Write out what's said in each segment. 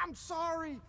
I'm sorry.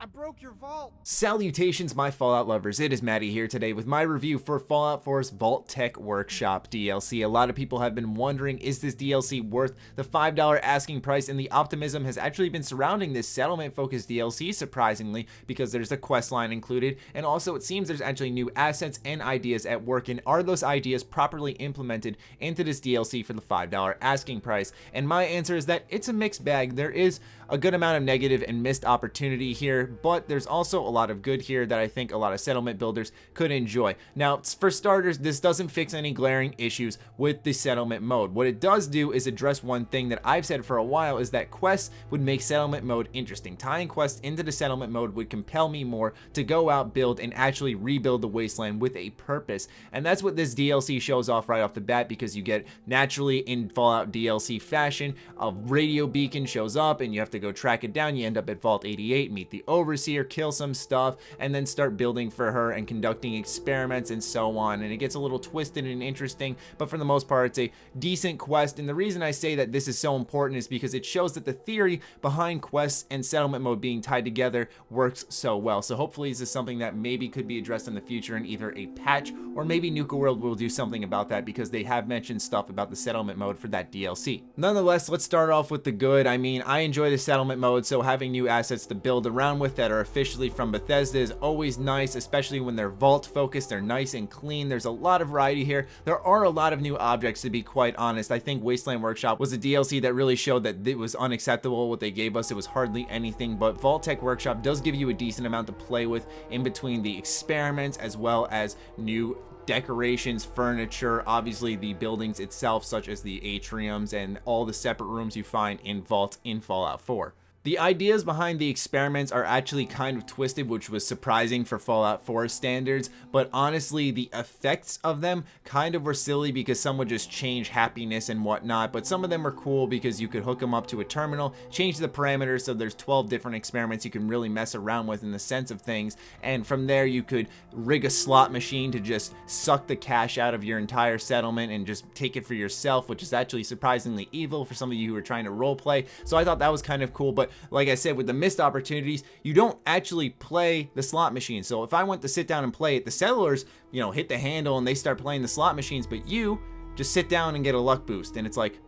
I broke your vault. Salutations, my Fallout lovers. It is Matty here today with my review for Fallout 4's Vault-Tec Workshop DLC. A lot of people have been wondering, is this DLC worth the $5 asking price? And the optimism has actually been surrounding this settlement-focused DLC, surprisingly, because there's a quest line included, and also it seems there's actually new assets and ideas at work, and are those ideas properly implemented into this DLC for the $5 asking price? And my answer is that it's a mixed bag. There is a good amount of negative and missed opportunity here, but there's also a lot of good here that I think a lot of settlement builders could enjoy. Now, for starters, this doesn't fix any glaring issues with the settlement mode. What it does do is address one thing that I've said for a while, is that quests would make settlement mode interesting. Tying quests into the settlement mode would compel me more to go out, build, and actually rebuild the wasteland with a purpose. And that's what this DLC shows off right off the bat, because you get, naturally in Fallout DLC fashion, a radio beacon shows up and you have to go track it down. You end up at Vault 88, meet the Overseer, kill some stuff, and then start building for her and conducting experiments and so on. And it gets a little twisted and interesting, but for the most part, it's a decent quest. And the reason I say that this is so important is because it shows that the theory behind quests and settlement mode being tied together works so well. So hopefully this is something that maybe could be addressed in the future in either a patch, or maybe Nuka World will do something about that, because they have mentioned stuff about the settlement mode for that DLC. Nonetheless, let's start off with the good. I mean, I enjoy the settlement mode, so having new assets to build around with that are officially from Bethesda is always nice, especially when they're vault focused. They're nice and clean. There's a lot of variety here. There are a lot of new objects, to be quite honest. I think Wasteland Workshop was a DLC that really showed that it was unacceptable what they gave us. It was hardly anything, but Vault-Tec Workshop does give you a decent amount to play with in between the experiments, as well as new decorations, furniture, obviously the buildings itself, such as the atriums and all the separate rooms you find in vaults in Fallout 4. The ideas behind the experiments are actually kind of twisted, which was surprising for Fallout 4 standards, but honestly the effects of them kind of were silly, because some would just change happiness and whatnot, but some of them are cool because you could hook them up to a terminal, change the parameters, so there's 12 different experiments you can really mess around with in the sense of things, and from there you could rig a slot machine to just suck the cash out of your entire settlement and just take it for yourself, which is actually surprisingly evil for some of you who are trying to roleplay. So I thought that was kind of cool, but like I said, with the missed opportunities, you don't actually play the slot machine. So if I went to sit down and play it, the settlers, you know, hit the handle and they start playing the slot machines, but you just sit down and get a luck boost. And it's like,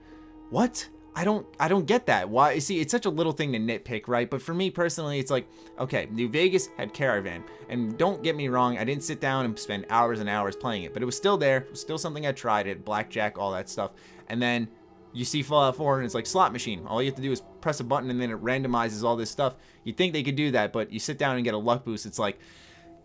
what? I don't get that. Why? See, it's such a little thing to nitpick, right? But for me personally, it's like, okay, New Vegas had Caravan, and don't get me wrong, I didn't sit down and spend hours and hours playing it, but it was still there. It was still something I tried it, blackjack, all that stuff. And then you see Fallout 4 and it's like slot machine. All you have to do is press a button and then it randomizes all this stuff. You'd think they could do that, but you sit down and get a luck boost. It's like,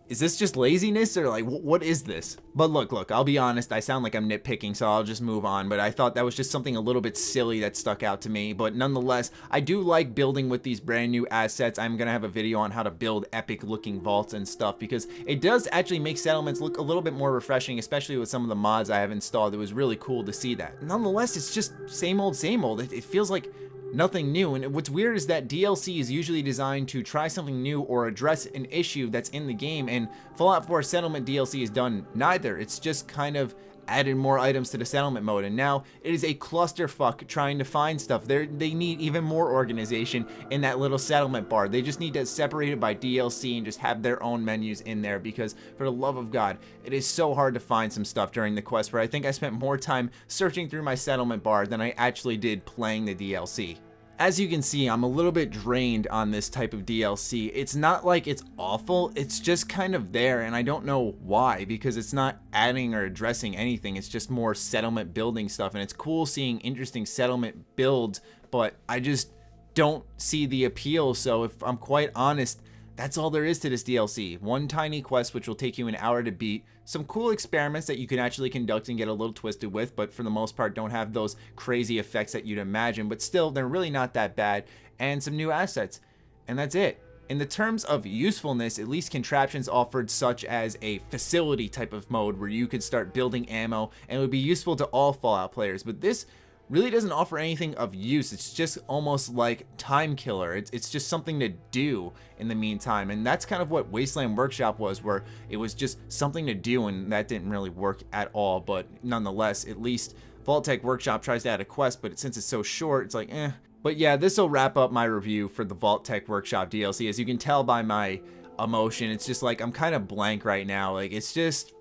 is this just laziness, or like, what is this? But look, I'll be honest, I sound like I'm nitpicking, so I'll just move on, but I thought that was just something a little bit silly that stuck out to me. But nonetheless, I do like building with these brand new assets. I'm gonna have a video on how to build epic looking vaults and stuff, because it does actually make settlements look a little bit more refreshing, especially with some of the mods I have installed. It was really cool to see that. Nonetheless, it's just same old. It feels like nothing new. And what's weird is that DLC is usually designed to try something new or address an issue that's in the game, and Fallout 4 Settlement DLC has done neither. It's just kind of added more items to the settlement mode, and now it is a clusterfuck trying to find stuff. They need even more organization in that little settlement bar. They just need to separate it by DLC and just have their own menus in there, because for the love of God, it is so hard to find some stuff during the quest, where I think I spent more time searching through my settlement bar than I actually did playing the DLC. As you can see, I'm a little bit drained on this type of DLC. It's not like it's awful, it's just kind of there, and I don't know why, because it's not adding or addressing anything. It's just more settlement building stuff, and it's cool seeing interesting settlement builds, but I just don't see the appeal. So if I'm quite honest, that's all there is to this DLC. One tiny quest which will take you an hour to beat, some cool experiments that you can actually conduct and get a little twisted with, but for the most part don't have those crazy effects that you'd imagine, but still they're really not that bad, and some new assets, and that's it. In the terms of usefulness, at least contraptions offered, such as a facility type of mode where you could start building ammo, and it would be useful to all Fallout players, but this really doesn't offer anything of use. It's just almost like time killer. It's just something to do in the meantime, and that's kind of what Wasteland Workshop was, where it was just something to do, and that didn't really work at all. But nonetheless, at least Vault-Tec Workshop tries to add a quest, but since it's so short, it's like, eh. But yeah, this will wrap up my review for the Vault-Tec Workshop DLC. As you can tell by my emotion, it's just like I'm kind of blank right now. Like, it's just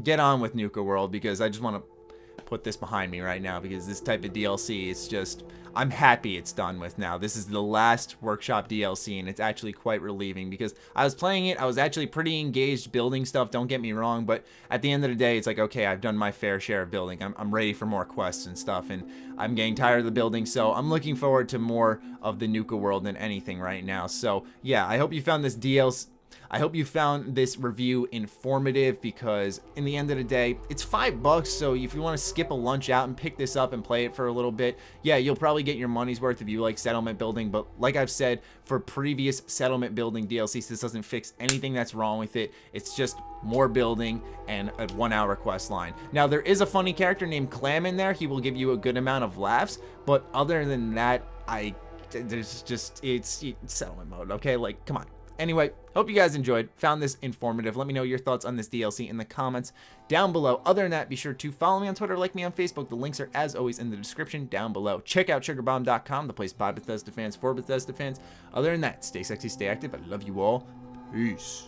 get on with Nuka World, because I just want to put this behind me right now, because this type of DLC, it's just, I'm happy it's done with now. This is the last Workshop DLC, and it's actually quite relieving, because I was playing it, I was actually pretty engaged building stuff, don't get me wrong, but at the end of the day, it's like, okay, I've done my fair share of building. I'm ready for more quests and stuff, and I'm getting tired of the building, so I'm looking forward to more of the Nuka World than anything right now. So yeah, I hope you found this DLC. I hope you found this review informative, because in the end of the day, it's $5, so if you want to skip a lunch out and pick this up and play it for a little bit, yeah, you'll probably get your money's worth if you like settlement building. But like I've said, for previous settlement building DLCs, this doesn't fix anything that's wrong with it. It's just more building and a 1-hour quest line. Now, there is a funny character named Clam in there. He will give you a good amount of laughs, but other than that, it's settlement mode, okay? Like, come on. Anyway, hope you guys enjoyed, found this informative. Let me know your thoughts on this DLC in the comments down below. Other than that, be sure to follow me on Twitter, like me on Facebook. The links are, as always, in the description down below. Check out sugarbomb.com, the place by Bethesda fans for Bethesda fans. Other than that, stay sexy, stay active. I love you all. Peace.